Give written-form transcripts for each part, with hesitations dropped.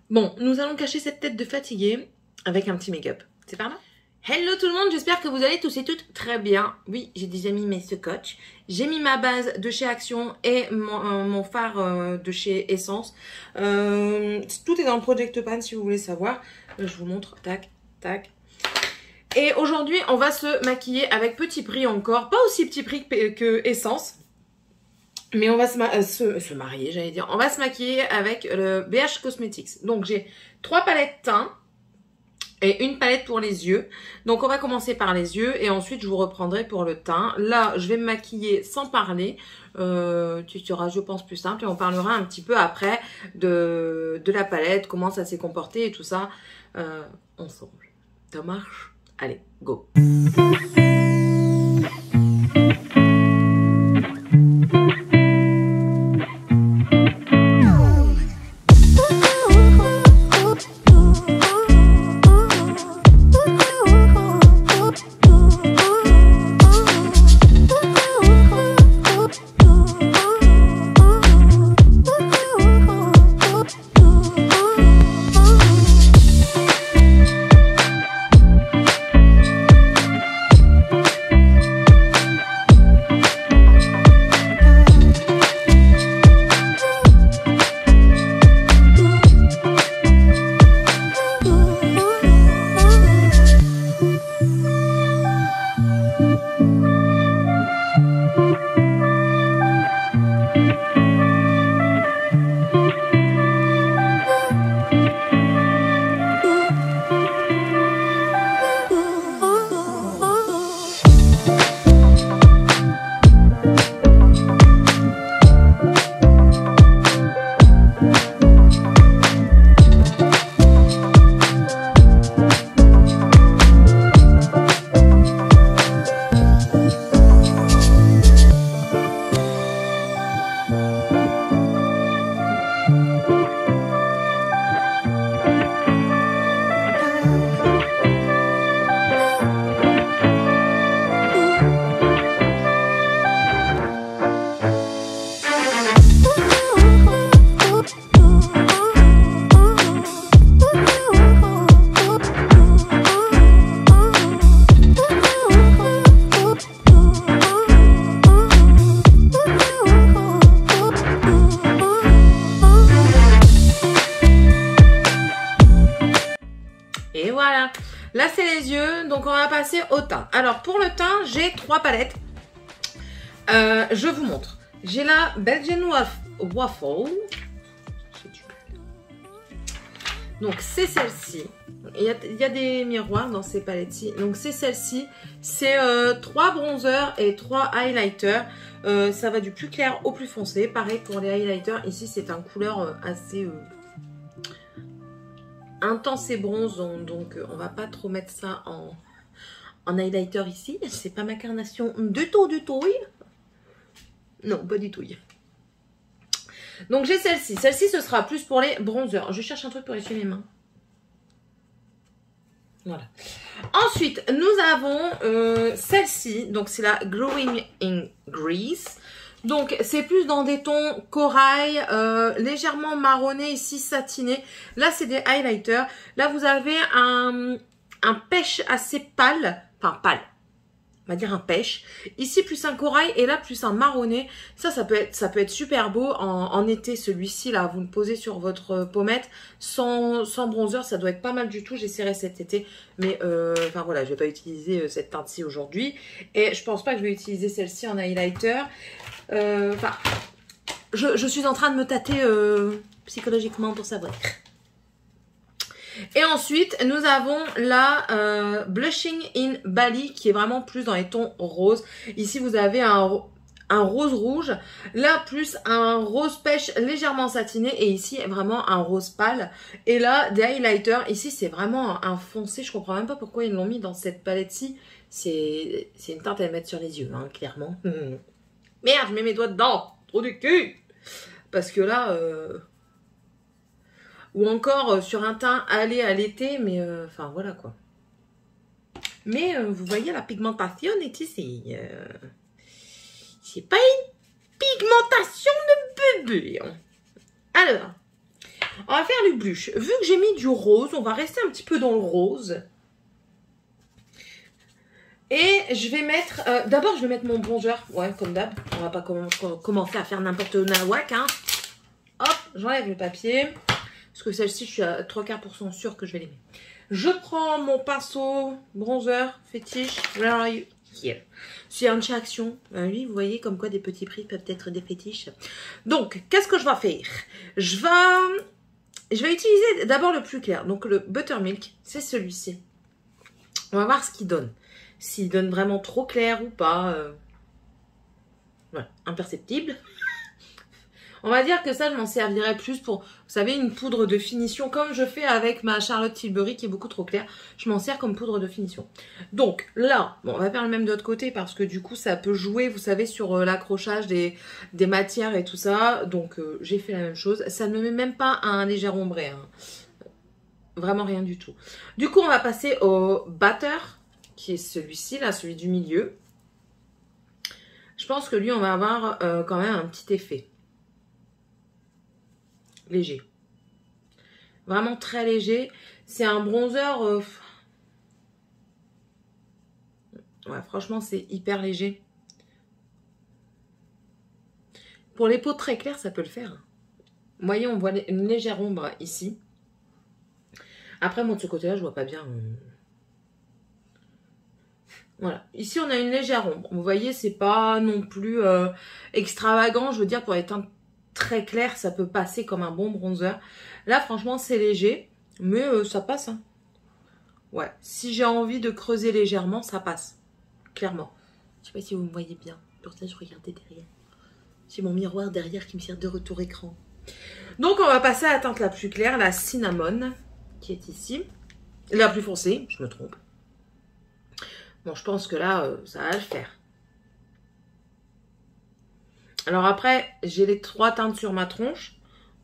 Bon, nous allons cacher cette tête de fatiguée avec un petit make-up. C'est par là? Hello tout le monde, j'espère que vous allez tous et toutes très bien. Oui, j'ai déjà mis mes scotch. J'ai mis ma base de chez Action et mon fard de chez Essence. Tout est dans le Project Pan si vous voulez savoir. Je vous montre, tac, tac. Et aujourd'hui, on va se maquiller avec petit prix encore. Pas aussi petit prix que Essence. Mais on va se marier, j'allais dire. On va se maquiller avec le BH Cosmetics. Donc j'ai 3 palettes teint et une palette pour les yeux. Donc on va commencer par les yeux et ensuite je vous reprendrai pour le teint. Là, je vais me maquiller sans parler. Tu seras, je pense, plus simple. Et on parlera un petit peu après de la palette, comment ça s'est comporté et tout ça ensemble. Ça marche? Allez, go! Et voilà, là c'est les yeux, donc on va passer au teint. Alors pour le teint, j'ai 3 palettes. Je vous montre. J'ai la Belgian Waffle. Donc c'est celle-ci. Il y a des miroirs dans ces palettes-ci. Donc c'est celle-ci. C'est 3 bronzers et 3 highlighters. Ça va du plus clair au plus foncé. Pareil pour les highlighters. Ici c'est un couleur assez... intense et bronze, donc on va pas trop mettre ça en highlighter ici. C'est pas ma carnation du tout. Non, pas du tout. Donc j'ai celle-ci. Celle-ci, ce sera plus pour les bronzers. Je cherche un truc pour essuyer mes mains. Voilà. Ensuite, nous avons celle-ci. Donc c'est la Glowing in Grease. Donc, c'est plus dans des tons corail, légèrement marronné ici, satiné. Là, c'est des highlighters. Là, vous avez un pêche assez pâle. Enfin, pâle. On va dire un pêche. Ici, plus un corail et là, plus un marronné. Ça peut être super beau en été, celui-ci. Là, vous le posez sur votre pommette sans bronzer. Ça doit être pas mal du tout. J'essaierai cet été. Mais, enfin, voilà, je vais pas utiliser cette teinte-ci aujourd'hui. Et je pense pas que je vais utiliser celle-ci en highlighter. Enfin, je suis en train de me tâter psychologiquement pour savoir. Et ensuite, nous avons la Blushing in Bali qui est vraiment plus dans les tons roses. Ici, vous avez un rose rouge. Là, plus un rose pêche légèrement satiné. Et ici, vraiment un rose pâle. Et là, des highlighters. Ici, c'est vraiment un foncé. Je comprends même pas pourquoi ils l'ont mis dans cette palette-ci. C'est une teinte à mettre sur les yeux, hein, clairement. Merde, je mets mes doigts dedans. Trop du cul. Parce que là... Ou encore sur un teint allé à l'été. Mais enfin, voilà quoi. Mais vous voyez, la pigmentation est ici. C'est pas une pigmentation de bébé. Alors, On va faire du blush. Vu que j'ai mis du rose, on va rester un petit peu dans le rose. Et je vais mettre... D'abord, je vais mettre mon bronzer. Ouais, comme d'hab. On va pas commencer à faire n'importe nawak, hein. Hop, j'enlève le papier. Parce que celle-ci, je suis à 3/4% sûre que je vais l'aimer. Je prends mon pinceau bronzer fétiche. Where are you? Here. C'est un chez Action. Oui, vous voyez comme quoi des petits prix peuvent être des fétiches. Donc, qu'est-ce que je vais faire? Je vais utiliser d'abord le plus clair. Donc, le Buttermilk, c'est celui-ci. On va voir ce qu'il donne. S'il donne vraiment trop clair ou pas. Voilà, imperceptible. On va dire que ça, je m'en servirais plus pour, vous savez, une poudre de finition. Comme je fais avec ma Charlotte Tilbury qui est beaucoup trop claire. Je m'en sers comme poudre de finition. Donc là, bon, on va faire le même de l'autre côté parce que du coup, ça peut jouer, vous savez, sur l'accrochage des matières et tout ça. Donc j'ai fait la même chose. Ça ne me met même pas un léger ombré. Hein. Vraiment rien du tout. Du coup, on va passer au Butter, qui est celui-ci, là, celui du milieu. Je pense que lui, on va avoir quand même un petit effet. Léger. Vraiment très léger. C'est un bronzer... ouais, franchement, c'est hyper léger. Pour les peaux très claires, ça peut le faire. Vous voyez, on voit une légère ombre ici. Après, moi, de ce côté-là, je vois pas bien... Voilà. Ici, on a une légère ombre. Vous voyez, c'est pas non plus extravagant. Je veux dire, pour être un très clair, ça peut passer comme un bon bronzer. Là, franchement, c'est léger. Mais ça passe. Hein. Ouais. Si j'ai envie de creuser légèrement, ça passe. Clairement. Je sais pas si vous me voyez bien. Pour ça, je regardais derrière. J'ai mon miroir derrière qui me sert de retour écran. Donc, on va passer à la teinte la plus claire, la cinnamon, qui est ici. La plus foncée, je me trompe. Bon, je pense que là, ça va le faire. Alors après, j'ai les 3 teintes sur ma tronche.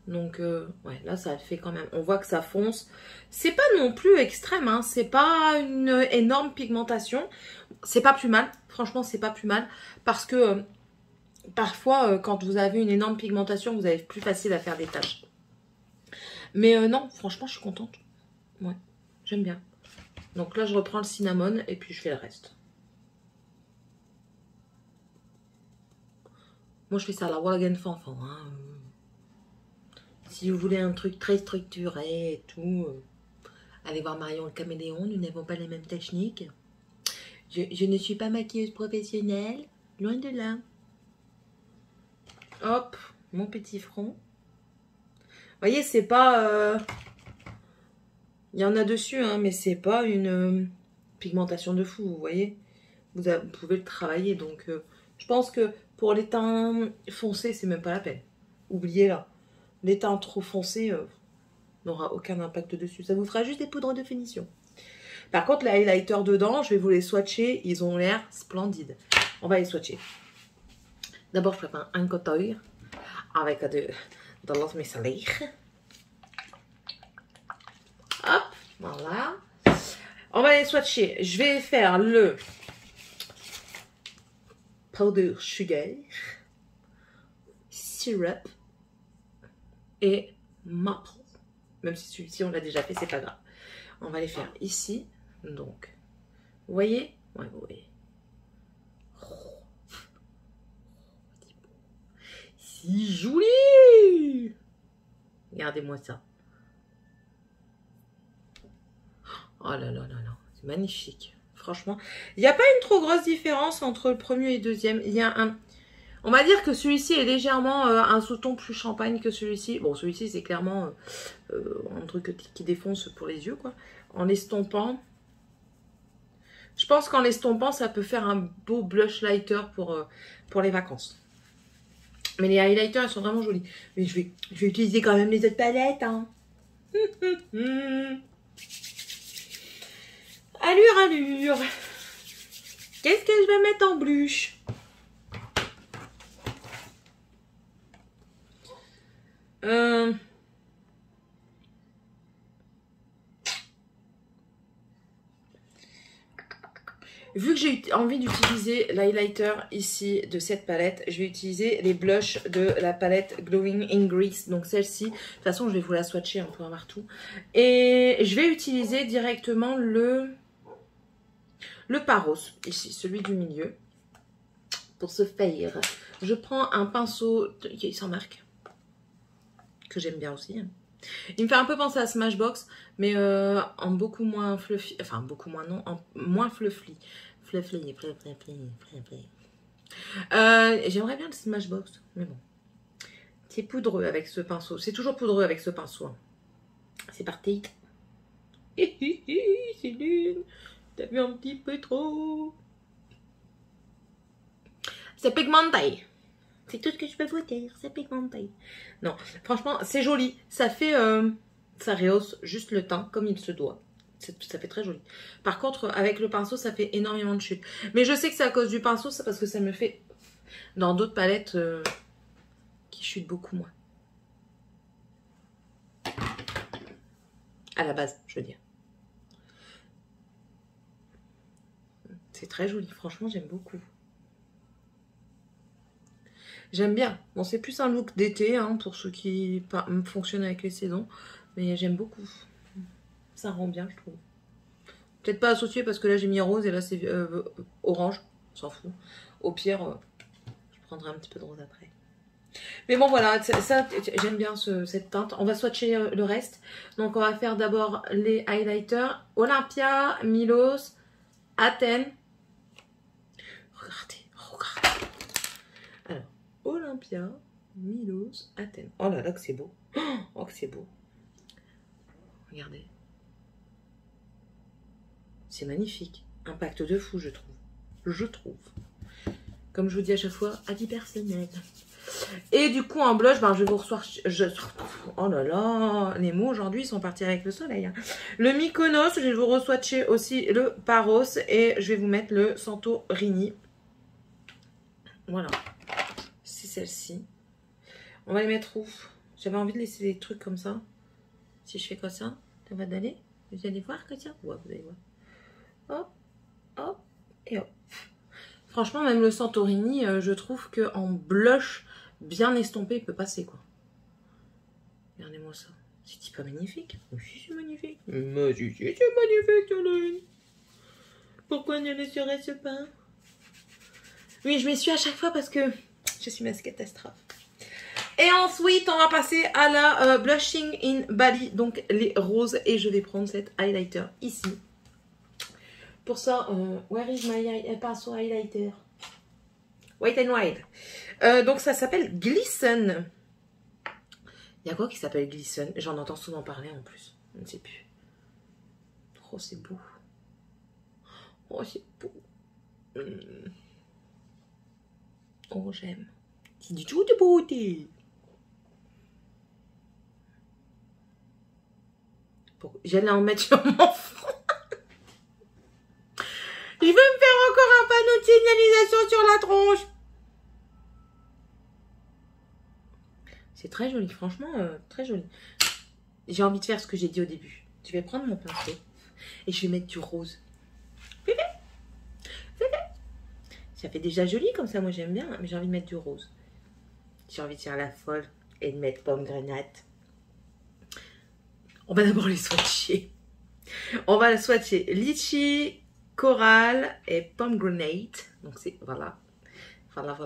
Donc, ouais, là, ça fait quand même. On voit que ça fonce. C'est pas non plus extrême, hein. C'est pas une énorme pigmentation. C'est pas plus mal. Franchement, c'est pas plus mal. Parce que parfois, quand vous avez une énorme pigmentation, vous avez plus facile à faire des taches. Mais non, franchement, je suis contente. Ouais, j'aime bien. Donc là, je reprends le cinnamon et puis je fais le reste. Moi, je fais ça à la Wagen Fanfan. Hein. Si vous voulez un truc très structuré et tout, allez voir Marion le Caméléon. Nous n'avons pas les mêmes techniques. Je ne suis pas maquilleuse professionnelle. Loin de là. Hop, mon petit front. Vous voyez, c'est pas... Il y en a dessus, hein, mais c'est pas une pigmentation de fou, vous voyez. Vous pouvez le travailler, donc je pense que pour les teints foncés, c'est même pas la peine. Oubliez-la. Les teints trop foncés n'aura aucun impact dessus. Ça vous fera juste des poudres de finition. Par contre, les highlighters dedans, je vais vous les swatcher. Ils ont l'air splendides. On va les swatcher. D'abord, je prépare un contour avec de l'os micellar. Hop, voilà. On va les swatcher. Je vais faire le powder sugar, syrup et maple. Même si celui-ci on l'a déjà fait, c'est pas grave. On va les faire ici. Donc, vous voyez? Ouais, vous voyez. Si joli! Regardez-moi ça. Oh là là là là, c'est magnifique. Franchement, il n'y a pas une trop grosse différence entre le premier et le deuxième. Il y a un... On va dire que celui-ci est légèrement un sous-ton plus champagne que celui-ci. Bon, celui-ci, c'est clairement un truc qui défonce pour les yeux, quoi. En l'estompant. Je pense qu'en l'estompant, ça peut faire un beau blush lighter pour les vacances. Mais les highlighters, ils sont vraiment jolis. Mais je vais utiliser quand même les autres palettes, hein. Allure, allure. Qu'est-ce que je vais mettre en blush? Vu que j'ai envie d'utiliser l'highlighter ici de cette palette, je vais utiliser les blushs de la palette Glowing in Grease. Donc celle-ci, de toute façon je vais vous la swatcher un peu partout. Et je vais utiliser directement le Paros, ici, celui du milieu. Pour ce faire, je prends un pinceau qui est sans marque, que j'aime bien aussi. Il me fait un peu penser à Smashbox, mais en beaucoup moins fluffy. Enfin, beaucoup moins non, en moins fluffy. Fluffy. J'aimerais bien le Smashbox, mais bon. C'est poudreux avec ce pinceau. C'est toujours poudreux avec ce pinceau. Hein. C'est parti. Céline, t'as vu un petit peu trop. C'est pigmenté. C'est tout ce que je peux vous dire, c'est pigmenté. Non, franchement, c'est joli. Ça fait, ça rehausse juste le teint comme il se doit. Ça fait très joli. Par contre, avec le pinceau, ça fait énormément de chute. Mais je sais que c'est à cause du pinceau, c'est parce que ça me fait dans d'autres palettes qui chutent beaucoup moins. À la base, je veux dire. C'est très joli, franchement, j'aime beaucoup. J'aime bien. Bon, c'est plus un look d'été, hein, pour ceux qui fonctionnent avec les saisons. Mais j'aime beaucoup. Ça rend bien, je trouve. Peut-être pas associé parce que là, j'ai mis rose et là, c'est orange. On s'en fout. Au pire, je prendrai un petit peu de rose après. Mais bon, voilà. Ça, j'aime bien cette teinte. On va swatcher le reste. Donc, on va faire d'abord les highlighters. Olympia, Milos, Athènes. Regardez. Alors. Olympia, Milos, Athènes. Oh là là, que c'est beau. Oh, que c'est beau. Regardez. C'est magnifique. Impact de fou, je trouve. Je trouve. Comme je vous dis à chaque fois, avis personnel. Et du coup, en blush, ben, je vais vous recevoir... Oh là là, les mots aujourd'hui sont partis avec le soleil. Hein. Le Mykonos, je vais vous re-swatcher aussi le Paros. Et je vais vous mettre le Santorini. Voilà. C'est celle-ci. On va les mettre où? J'avais envie de laisser des trucs comme ça. Si je fais comme ça, ça va d'aller. Vous allez voir comme ça. Ouais, vous allez voir. Hop, hop et hop. Franchement, même le Santorini, je trouve qu'en blush bien estompé, il peut passer, quoi. Regardez-moi ça. C'est pas magnifique? Si, c'est magnifique. Mais si, c'est magnifique, Caroline. Pourquoi ne le serait-ce pas? Oui, je m'essuie à chaque fois parce que je suis ma catastrophe. Et ensuite, on va passer à la Blushing in Bali, donc les roses. Et je vais prendre cette highlighter ici. Pour ça, where is my pencil highlighter? White and Wild. Donc ça s'appelle Glisten. Il y a quoi qui s'appelle Glisten? J'en entends souvent parler en plus. Je ne sais plus. Oh, c'est beau. Oh, c'est beau. Oh, j'aime. C'est du tout de beauté. J'allais en mettre sur mon front. Je veux me faire encore un panneau de signalisation sur la tronche. C'est très joli, franchement, très joli. J'ai envie de faire ce que j'ai dit au début. Je vais prendre mon pinceau et je vais mettre du rose. Ça fait déjà joli comme ça, moi j'aime bien, mais j'ai envie de mettre du rose. J'ai envie de faire la folle et de mettre pomme grenade. On va d'abord les swatcher. On va swatcher litchi, coral et pomegranate. Donc c'est, voilà. Voilà.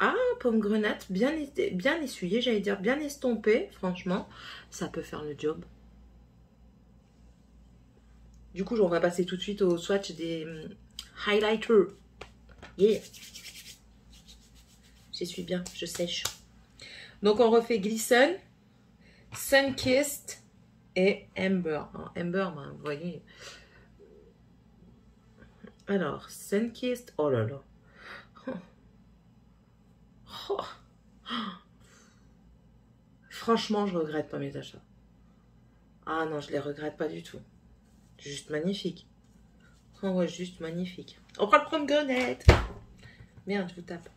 Ah, pomegranate, bien essuyé, j'allais dire, bien estompé. Franchement, ça peut faire le job. Du coup, on va passer tout de suite au swatch des highlighters. Yeah. J'essuie bien, je sèche. Donc, on refait Glisten, Sunkissed et Amber. Alors, Amber, ben, vous voyez. Alors, Sunkissed. Oh là là. Oh. Franchement, je regrette pas mes achats. Ah non, je les regrette pas du tout. Juste magnifique. Oh ouais, juste magnifique. On prend le pomegranate. Merde, je vous tape.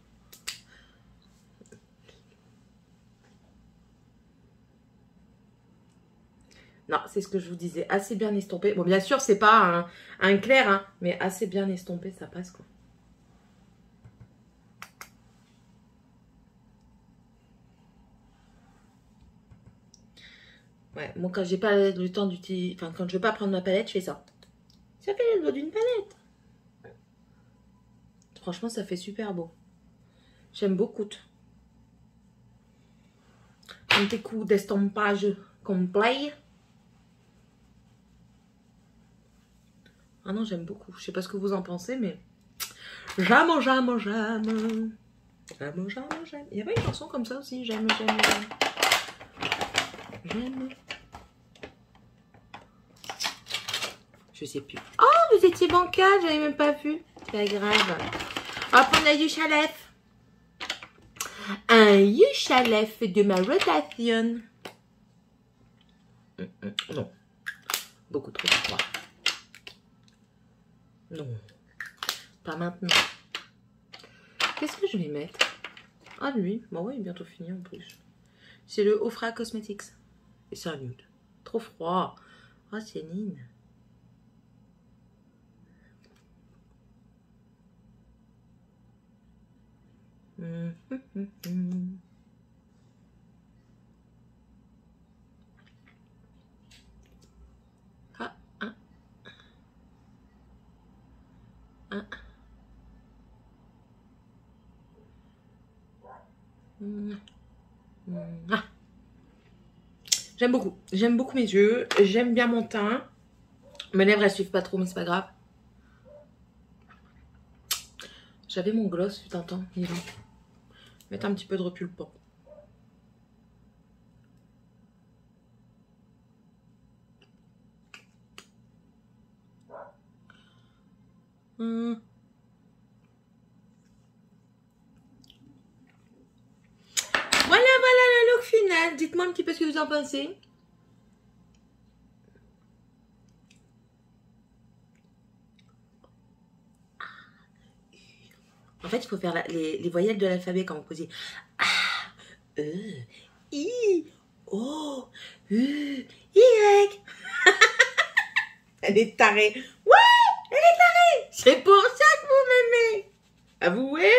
Non, c'est ce que je vous disais. Assez bien estompé. Bon, bien sûr, c'est pas un clair, hein, mais assez bien estompé, ça passe, quoi. Ouais, moi, quand j'ai pas le temps d'utiliser... Enfin, quand je veux pas prendre ma palette, je fais ça. Ça fait le dos d'une palette. Franchement, ça fait super beau. J'aime beaucoup. Un petit coup d'estompage complet. Ah non, j'aime beaucoup. Je sais pas ce que vous en pensez, mais... J'aime. Il y avait une chanson comme ça aussi. J'aime. Je sais plus. Oh, vous étiez bancal, j'avais même pas vu. C'est pas grave. On va prendre la Yuchalef. Un Yuchalef de ma rotation. Non. Beaucoup trop froid. Non. Pas maintenant. Qu'est-ce que je vais mettre? Ah, lui. Bon, ouais, il est bientôt fini en plus. C'est le Ofra Cosmetics. Et c'est un nude. Trop froid. Ah, c'est Nine. Ah, ah. Ah. Ah. J'aime beaucoup. J'aime beaucoup mes yeux. J'aime bien mon teint. Mes lèvres, elles suivent pas trop, mais c'est pas grave. J'avais mon gloss, fut un temps. Il est là. Mettre un petit peu de repulpant. Voilà le look final. Dites-moi un petit peu ce que vous en pensez. En fait, il faut faire les voyelles de l'alphabet quand vous posez A, E, I, O, U, Y. Elle est tarée. Ouais, elle est tarée. C'est pour ça que vous m'aimez. Avouez.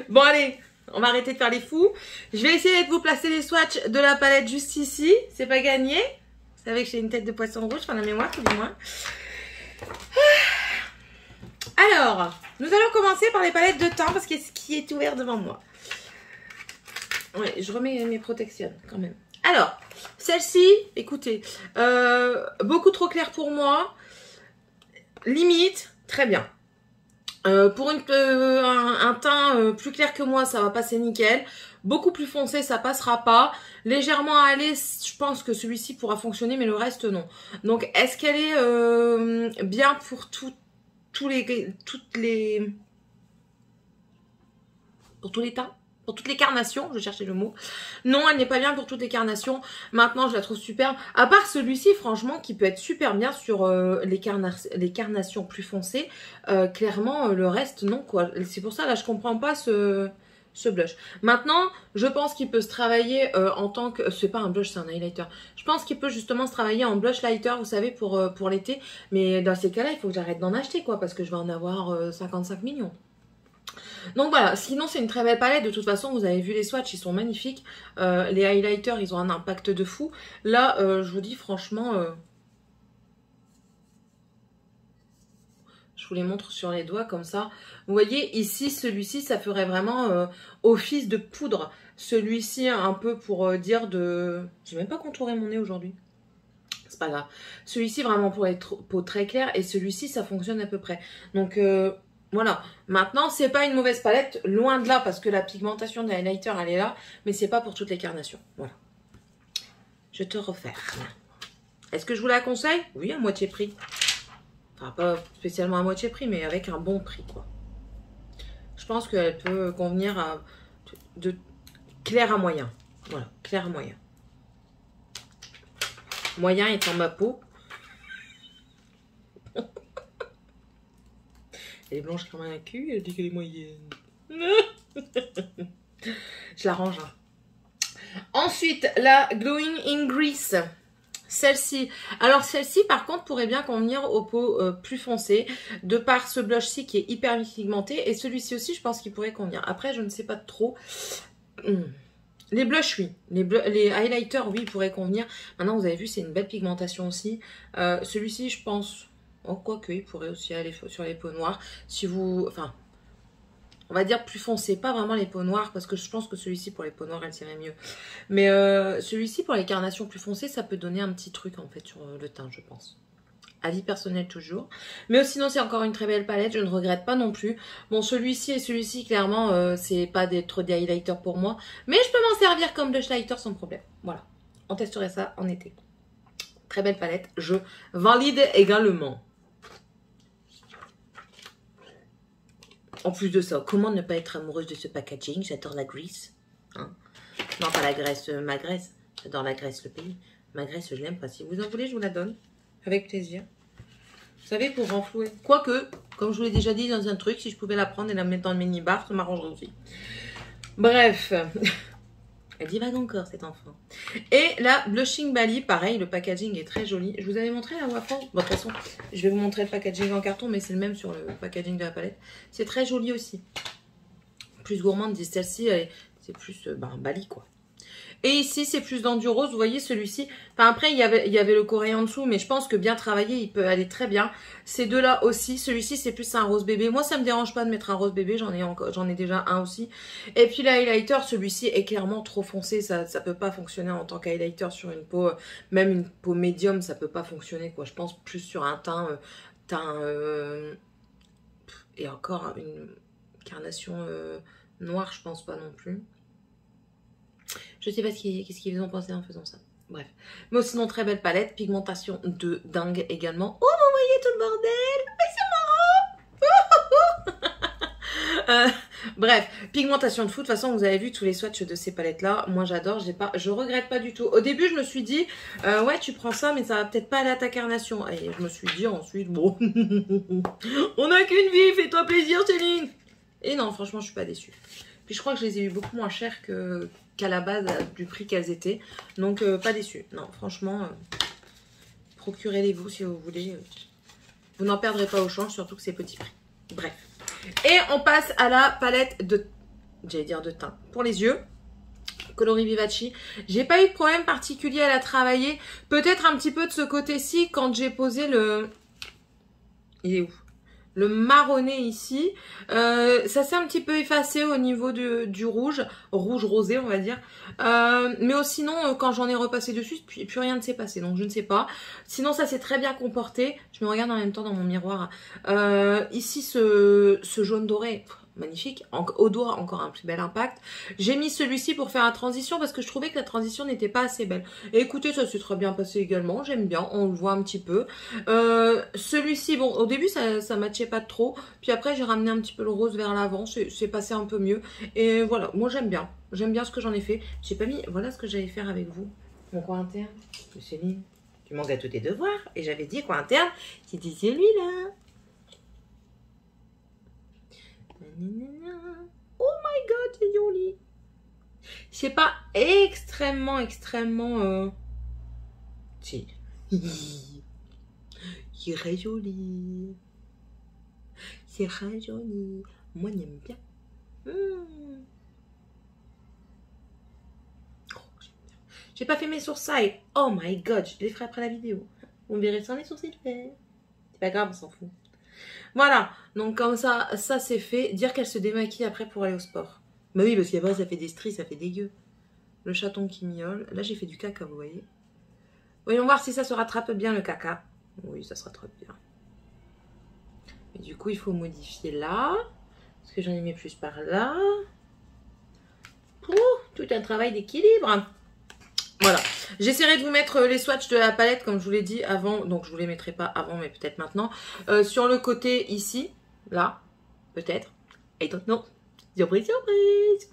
Bon, allez, on va arrêter de faire les fous. Je vais essayer de vous placer les swatchs de la palette juste ici. C'est pas gagné. Vous savez que j'ai une tête de poisson rouge, enfin la mémoire, tout du moins. Alors, nous allons commencer par les palettes de teint parce que c'est ce qui est ouvert devant moi. Ouais, je remets mes protections quand même. Alors, celle-ci, écoutez, beaucoup trop claire pour moi. Limite, très bien. Pour un teint plus clair que moi, ça va passer nickel. Beaucoup plus foncé, ça passera pas. Légèrement allé, je pense que celui-ci pourra fonctionner, mais le reste non. Donc, est-ce qu'elle est bien pour pour tous les teints, pour toutes les carnations, je cherchais le mot. Non, elle n'est pas bien pour toutes les carnations. Maintenant, je la trouve superbe. À part celui-ci, franchement, qui peut être super bien sur les carnations plus foncées. Clairement, le reste, non, quoi. C'est pour ça, là, je comprends pas ce blush. Maintenant, je pense qu'il peut se travailler en tant que... C'est pas un blush, c'est un highlighter. Je pense qu'il peut justement se travailler en blush lighter, vous savez, pour l'été. Mais dans ces cas-là, il faut que j'arrête d'en acheter, quoi, parce que je vais en avoir 55 millions. Donc voilà, sinon c'est une très belle palette. De toute façon, vous avez vu les swatchs, ils sont magnifiques. Les highlighters, ils ont un impact de fou. Là, je vous dis franchement... je vous les montre sur les doigts comme ça. Vous voyez, ici, celui-ci, ça ferait vraiment office de poudre. Celui-ci, un peu pour dire de... J'ai même pas contouré mon nez aujourd'hui. C'est pas grave. Celui-ci, vraiment pour être peau très claire. Et celui-ci, ça fonctionne à peu près. Donc... voilà, maintenant c'est pas une mauvaise palette, loin de là parce que la pigmentation des highlighters elle est là, mais c'est pas pour toutes les carnations. Voilà. Je te referme. Est-ce que je vous la conseille? Oui, à moitié prix. Enfin, pas spécialement à moitié prix, mais avec un bon prix quoi. Je pense qu'elle peut convenir à de clair à moyen. Voilà, clair à moyen. Moyen étant ma peau. Elle est blanche comme un cul, elle dit qu'elle est moyenne. Je l'arrange. Hein. Ensuite, la Glowing in Grease. Celle-ci. Alors celle-ci par contre pourrait bien convenir aux peaux plus foncées de par ce blush-ci qui est hyper pigmenté et celui-ci aussi je pense qu'il pourrait convenir. Après je ne sais pas trop. Les blushs oui, les highlighters oui ils pourraient convenir. Maintenant vous avez vu c'est une belle pigmentation aussi. Celui-ci je pense, oh, quoique il pourrait aussi aller sur les peaux noires. Si vous, enfin on va dire plus foncé, pas vraiment les peaux noires parce que je pense que celui-ci pour les peaux noires elle tirait mieux. Mais celui-ci pour les carnations plus foncées ça peut donner un petit truc en fait sur le teint je pense. Avis personnel toujours. Mais sinon c'est encore une très belle palette, je ne regrette pas non plus. Bon celui-ci et celui-ci clairement c'est pas trop des highlighters pour moi. Mais je peux m'en servir comme blush lighter sans problème. Voilà, on testerait ça en été. Très belle palette, je valide également. En plus de ça, comment ne pas être amoureuse de ce packaging? J'adore la Grèce. Hein, non, pas la Grèce, ma Grèce. J'adore la Grèce, le pays. Ma Grèce, je l'aime pas. Si vous en voulez, je vous la donne. Avec plaisir. Vous savez, pour renflouer. Quoique, comme je vous l'ai déjà dit dans un truc, si je pouvais la prendre et la mettre dans le mini-bar, ça m'arrangerait aussi. Bref. Elle divague encore, cet enfant. Et la Blushing Bali, pareil, le packaging est très joli. Je vous avais montré la Wafan. Bon, de toute façon, je vais vous montrer le packaging en carton, mais c'est le même sur le packaging de la palette. C'est très joli aussi. Plus gourmande, dit celle-ci, c'est plus Bali, quoi. Et ici, c'est plus dans du rose. Vous voyez, celui-ci. Enfin, après, il y avait le coréen en dessous. Mais je pense que bien travaillé, il peut aller très bien. Ces deux-là aussi. Celui-ci, c'est plus un rose bébé. Moi, ça me dérange pas de mettre un rose bébé. J'en ai déjà un aussi. Et puis, l'highlighter, celui-ci est clairement trop foncé. Ça peut pas fonctionner en tant qu'highlighter sur une peau. Même une peau médium, ça peut pas fonctionner, quoi. Je pense plus sur un teint... et encore, une carnation noire, je pense pas non plus. Je sais pas qu'est-ce qu'ils ont pensé en faisant ça. Bref. Mais sinon, très belle palette. Pigmentation de dingue également. Oh, vous voyez tout le bordel. C'est marrant. Bref, pigmentation de fou. De toute façon, vous avez vu tous les swatchs de ces palettes-là. Moi, j'adore. Je regrette pas du tout. Au début, je me suis dit, ouais, tu prends ça, mais ça va peut-être pas aller à ta carnation. Et je me suis dit ensuite, bon, on n'a qu'une vie. Fais-toi plaisir, Céline. Et non, franchement, je suis pas déçue. Puis je crois que je les ai eu beaucoup moins chères qu'à la base du prix qu'elles étaient. Donc pas déçue. Non, franchement, procurez-les-vous si vous voulez. Vous n'en perdrez pas au change, surtout que c'est petit prix. Bref. Et on passe à la palette de... J'allais dire de teint. Pour les yeux. Coloris Vivaci. J'ai pas eu de problème particulier à la travailler. Peut-être un petit peu de ce côté-ci quand j'ai posé le... Il est où? Le marronné ici, ça s'est un petit peu effacé au niveau du rouge rosé on va dire. Mais sinon quand j'en ai repassé dessus, plus rien ne s'est passé, donc je ne sais pas. Sinon ça s'est très bien comporté. Je me regarde en même temps dans mon miroir. Ici ce jaune doré, magnifique. Au doigt encore un plus bel impact. J'ai mis celui-ci pour faire la transition parce que je trouvais que la transition n'était pas assez belle. Et écoutez, ça s'est très bien passé également. J'aime bien, on le voit un petit peu. Celui-ci, bon, au début ça matchait pas trop. Puis après j'ai ramené un petit peu le rose vers l'avant. C'est passé un peu mieux. Et voilà, moi j'aime bien. J'aime bien ce que j'en ai fait. J'ai pas mis, voilà ce que j'allais faire avec vous. Mon coin interne. Céline, tu manques à tous tes devoirs. Et j'avais dit coin interne, c'était celui-là. Oh my god, c'est joli. C'est pas extrêmement si. C'est très joli. C'est très joli. Moi j'aime bien. Oh, j'ai pas fait mes sourcils. Oh my god, je les ferai après la vidéo. On verrait sans les sourcils faits. C'est pas grave, on s'en fout. Voilà, donc comme ça c'est fait. Dire qu'elle se démaquille après pour aller au sport. Bah oui, parce qu'après ça fait des stries, ça fait dégueu. Le chaton qui miaule. Là j'ai fait du caca, vous voyez. Voyons voir si ça se rattrape bien le caca. Oui, ça se rattrape bien. Et du coup il faut modifier là. Parce que j'en ai mis plus par là. Tout un travail d'équilibre. Voilà, j'essaierai de vous mettre les swatchs de la palette comme je vous l'ai dit avant, donc je vous les mettrai pas avant mais peut-être maintenant. Sur le côté ici, là, peut-être, et donc non, surprise, surprise.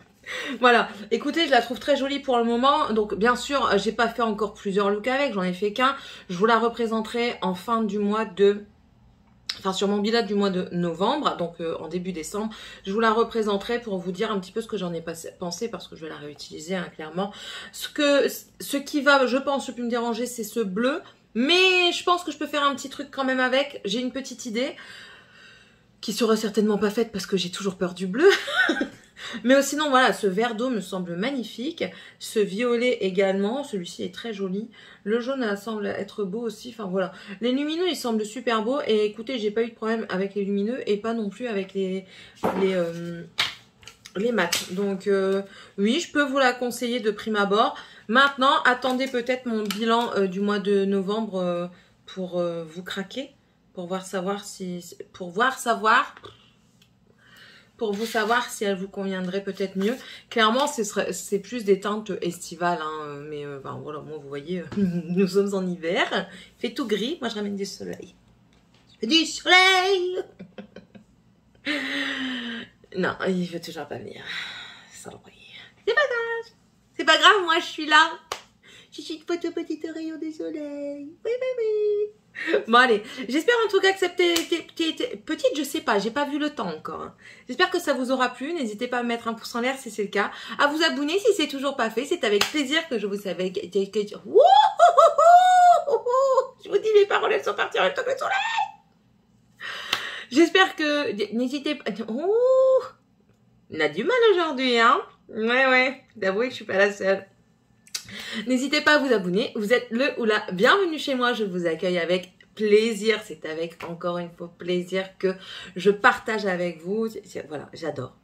Voilà, écoutez, je la trouve très jolie pour le moment, donc bien sûr, j'ai pas fait encore plusieurs looks avec, j'en ai fait qu'un. Je vous la représenterai en fin du mois de enfin sur mon bilan du mois de novembre, donc en début décembre, je vous la représenterai pour vous dire un petit peu ce que j'en ai pensé, parce que je vais la réutiliser, hein, clairement. Ce qui va, je pense, le plus me déranger, c'est ce bleu, mais je pense que je peux faire un petit truc quand même avec. J'ai une petite idée, qui sera certainement pas faite parce que j'ai toujours peur du bleu. Mais sinon, voilà, ce vert d'eau me semble magnifique. Ce violet également, celui-ci est très joli. Le jaune semble être beau aussi. Enfin voilà, les lumineux, ils semblent super beaux. Et écoutez, j'ai pas eu de problème avec les lumineux et pas non plus avec les mats. Donc oui, je peux vous la conseiller de prime abord. Maintenant, attendez peut-être mon bilan du mois de novembre pour vous craquer. Pour savoir si elle vous conviendrait peut-être mieux. Clairement, c'est plus des teintes estivales, hein, mais ben, voilà, moi vous voyez, nous sommes en hiver, il fait tout gris, moi je ramène du soleil. Du soleil. Non, il veut toujours pas venir. Saloperie. C'est pas grave. C'est pas grave, moi je suis là. Je suis votre petite rayon du soleil. Oui, oui, oui. Bon allez, j'espère en tout cas que cette petite, je sais pas, j'ai pas vu le temps encore. Hein. J'espère que ça vous aura plu, n'hésitez pas à me mettre un pouce en l'air si c'est le cas, à vous abonner si c'est toujours pas fait, c'est avec plaisir que je vous savais. Je vous dis, les paroles elles sont parties en même temps que le soleil. J'espère que, n'hésitez pas, oh, on a du mal aujourd'hui, hein. Ouais, d'avouer que je suis pas la seule. N'hésitez pas à vous abonner, vous êtes le ou la bienvenue chez moi, je vous accueille avec plaisir, c'est avec encore une fois plaisir que je partage avec vous, voilà, j'adore,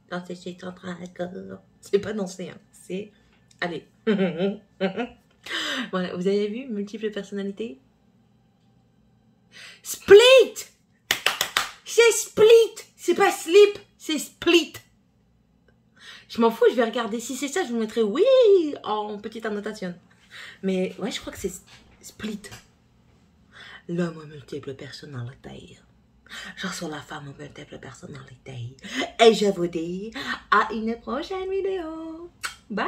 danser chez ton accord, c'est pas danser, hein, c'est, allez, voilà, vous avez vu, multiples personnalités, split, c'est split, c'est pas slip, c'est split. Je m'en fous, je vais regarder. Si c'est ça, je vous mettrai oui en petite annotation. Mais ouais, je crois que c'est split. L'homme aux multiples personnalités. Je suis la femme aux multiples personnalités. Et je vous dis à une prochaine vidéo. Bye!